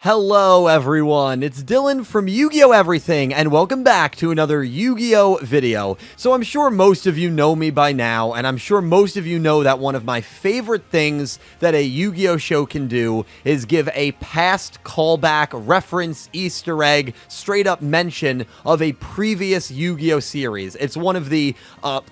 Hello everyone, it's Dylan from Yugioh Everything, and welcome back to another Yu-Gi-Oh video. So I'm sure most of you know me by now, and I'm sure most of you know that one of my favorite things that a Yu-Gi-Oh show can do is give a past callback, reference, Easter egg, straight up mention of a previous Yu-Gi-Oh series. It's one of the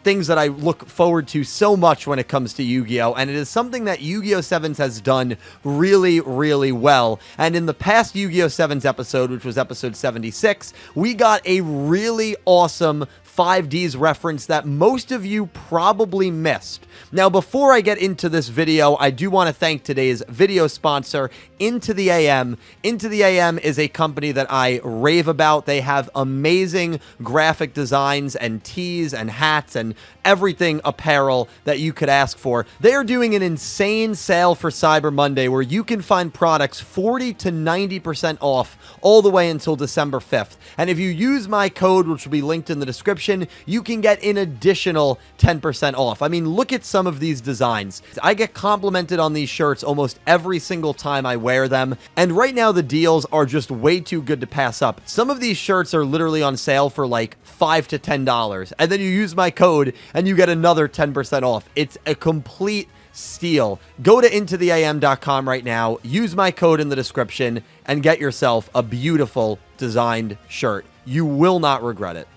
things that I look forward to so much when it comes to Yu-Gi-Oh, and it is something that Yu-Gi-Oh! 7s has done really, really well. And in the past Yu-Gi-Oh! 7's episode, which was episode 76, we got a really awesome 5Ds reference that most of you probably missed. Now, before I get into this video, I do want to thank today's video sponsor, Into the AM. Into the AM is a company that I rave about. They have amazing graphic designs and tees and hats and everything apparel that you could ask for. They are doing an insane sale for Cyber Monday where you can find products 40 to 90% off all the way until December 5th. And if you use my code, which will be linked in the description, you can get an additional 10% off. I mean, look at some of these designs. I get complimented on these shirts almost every single time I wear them, and right now the deals are just way too good to pass up. Some of these shirts are literally on sale for like $5 to $10, and then you use my code and you get another 10% off. It's a complete steal. Go to intotheam.com right now, use my code in the description, and get yourself a beautiful designed shirt. You will not regret it.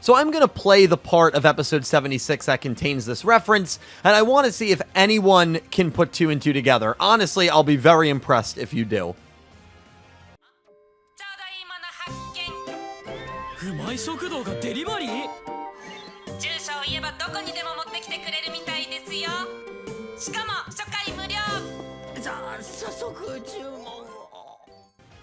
So I'm going to play the part of episode 76 that contains this reference, and I want to see if anyone can put two and two together. Honestly, I'll be very impressed if you do.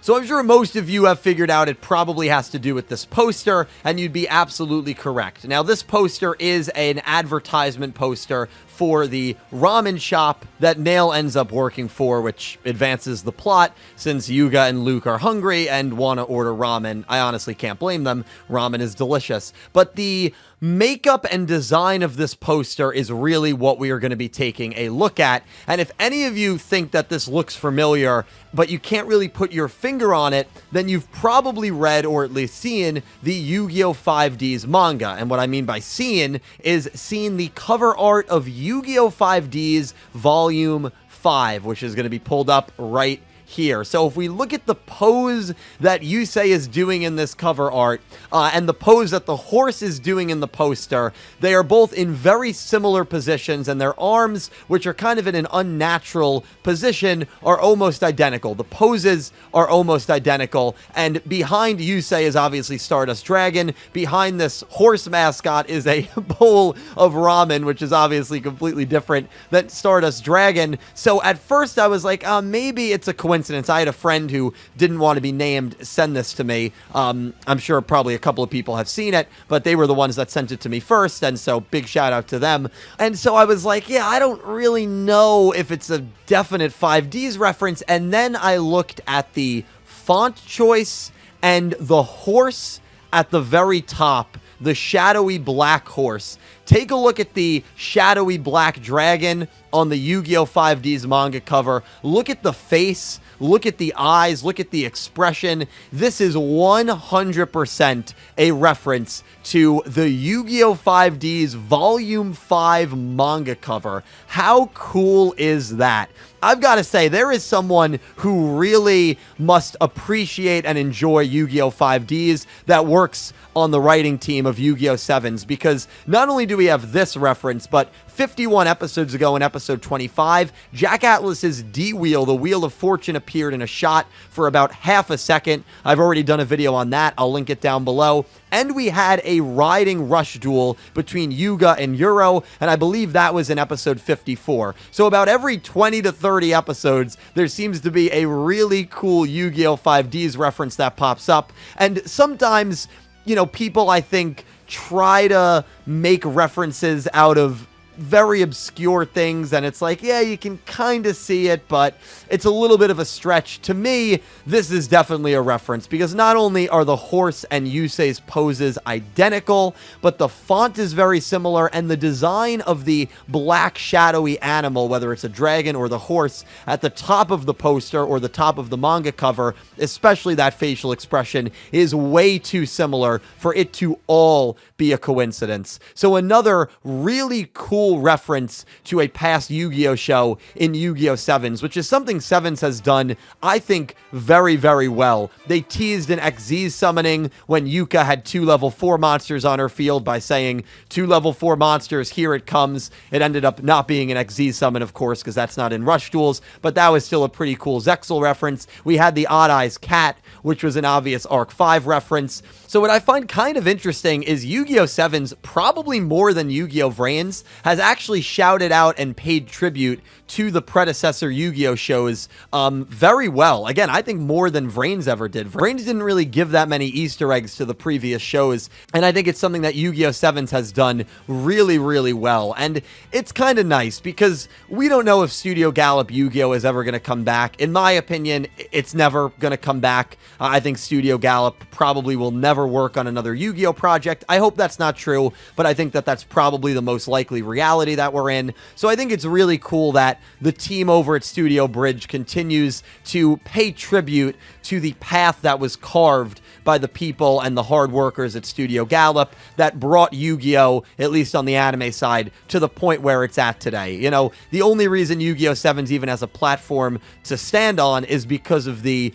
So I'm sure most of you have figured out it probably has to do with this poster, and you'd be absolutely correct. Now, this poster is an advertisement poster for the ramen shop that Nail ends up working for, which advances the plot since Yuga and Luke are hungry and want to order ramen. I honestly can't blame them. Ramen is delicious. But the makeup and design of this poster is really what we are going to be taking a look at. And if any of you think that this looks familiar, but you can't really put your finger on it, then you've probably read or at least seen the Yu-Gi-Oh! 5Ds manga. And what I mean by seeing is seeing the cover art of Yu-Gi-Oh! 5Ds Volume 5, which is going to be pulled up right here. So if we look at the pose that Yusei is doing in this cover art and the pose that the horse is doing in the poster, they are both in very similar positions, and their arms, which are kind of in an unnatural position, are almost identical. The poses are almost identical, and behind Yusei is obviously Stardust Dragon. Behind this horse mascot is a bowl of ramen, which is obviously completely different than Stardust Dragon. So at first I was like, maybe it's a coincidence. I had a friend who didn't want to be named send this to me. I'm sure probably a couple of people have seen it, but they were the ones that sent it to me first, and so big shout out to them. And so I was like, yeah, I don't really know if it's a definite 5Ds reference, and then I looked at the font choice and the horse at the very top, the shadowy black horse. Take a look at the shadowy black dragon on the Yu-Gi-Oh! 5Ds manga cover. Look at the face. Look at the eyes. Look at the expression. This is 100% a reference to the Yu-Gi-Oh! 5Ds Volume 5 manga cover. How cool is that? I've got to say, there is someone who really must appreciate and enjoy Yu-Gi-Oh! 5Ds that works on the writing team of Yu-Gi-Oh! 7s, because not only do we have this reference, but 51 episodes ago in episode 25, Jack Atlas's D-Wheel, the Wheel of Fortune, appeared in a shot for about half a second. I've already done a video on that. I'll link it down below. And we had a riding rush duel between Yuga and Yugioh, and I believe that was in episode 54. So about every 20 to 30 episodes, there seems to be a really cool Yu-Gi-Oh! 5Ds reference that pops up. And sometimes, you know, people, I think, try to make references out of very obscure things, and it's like, yeah, you can kind of see it, but it's a little bit of a stretch. To me, this is definitely a reference, because not only are the horse and Yusei's poses identical, but the font is very similar, and the design of the black shadowy animal, whether it's a dragon or the horse, at the top of the poster or the top of the manga cover, especially that facial expression, is way too similar for it to all be a coincidence. So another really cool reference to a past Yu-Gi-Oh show in Yu-Gi-Oh! 7s, which is something Sevens has done, I think, very, very well. They teased an XZ summoning when Yuka had 2 level 4 monsters on her field by saying, 2 level 4 monsters, here it comes. It ended up not being an XZ summon, of course, because that's not in Rush Duels, but that was still a pretty cool Zexal reference. We had the Odd Eyes Cat, which was an obvious Arc 5 reference. So what I find kind of interesting is Yu-Gi-Oh! 7s, probably more than Yu-Gi-Oh! Vrains, has actually shouted out and paid tribute to the predecessor Yu-Gi-Oh! Shows very well. Again, I think more than Vrains ever did. Vrains didn't really give that many Easter eggs to the previous shows, and I think it's something that Yu-Gi-Oh! 7s has done really, really well. And it's kind of nice, because we don't know if Studio Gallop Yu-Gi-Oh! Is ever going to come back. In my opinion, it's never going to come back. I think Studio Gallop probably will never work on another Yu-Gi-Oh! Project. I hope that's not true, but I think that that's probably the most likely reality that we're in. So I think it's really cool that the team over at Studio Bridge continues to pay tribute to the path that was carved by the people and the hard workers at Studio Gallop that brought Yu-Gi-Oh!, at least on the anime side, to the point where it's at today. You know, the only reason Yu-Gi-Oh! 7s even has a platform to stand on is because of the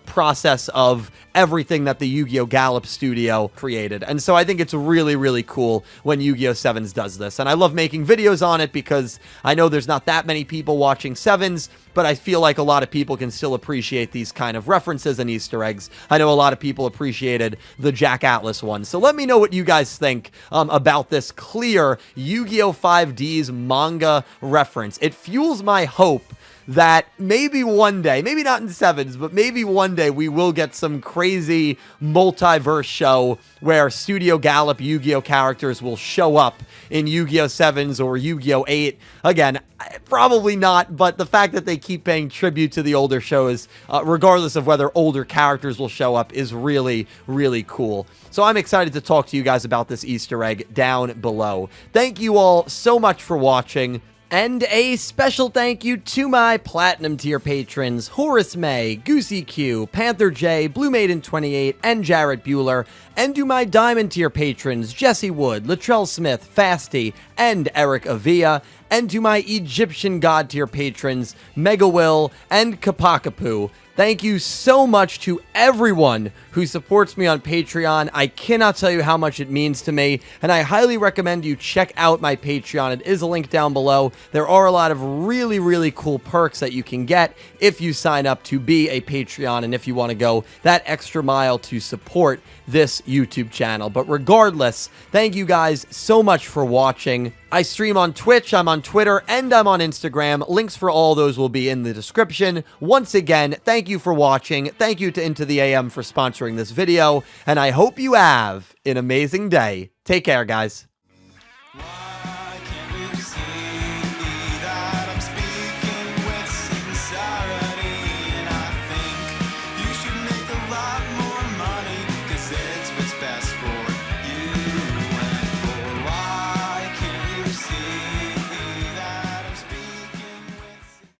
process of everything that the Yu-Gi-Oh! Gallop studio created. And so I think it's really, really cool when Yu-Gi-Oh! 7s does this. And I love making videos on it because I know there's not that many people watching 7s, but I feel like a lot of people can still appreciate these kind of references and Easter eggs. I know a lot of people appreciated the Jack Atlas one. So let me know what you guys think about this clear Yu-Gi-Oh! 5D's manga reference. It fuels my hope that maybe one day, maybe not in 7s, but maybe one day we will get some crazy multiverse show where Studio Gallop Yu-Gi-Oh! Characters will show up in Yu-Gi-Oh! 7s or Yu-Gi-Oh! 8. Again, probably not, but the fact that they keep paying tribute to the older shows, regardless of whether older characters will show up, is really, really cool. So I'm excited to talk to you guys about this Easter egg down below. Thank you all so much for watching. And a special thank you to my Platinum tier patrons, Horace Maye, Goosey Q, Panther J, Blue Maiden 28, and Jarrett Buller, and to my Diamond tier patrons, Jesse Wood, Latrell Smith, Fasty, and Erick Avila, and to my Egyptian God tier patrons, MegaWill and Ccapacappuuu. Thank you so much to everyone who supports me on Patreon. I cannot tell you how much it means to me, and I highly recommend you check out my Patreon. It is a link down below. There are a lot of really, really cool perks that you can get if you sign up to be a Patreon and if you want to go that extra mile to support this YouTube channel. But regardless, thank you guys so much for watching. I stream on Twitch, I'm on Twitter, and I'm on Instagram. Links for all those will be in the description. Once again, thank you for watching. Thank you to Into the AM for sponsoring this video, and I hope you have an amazing day. Take care, guys.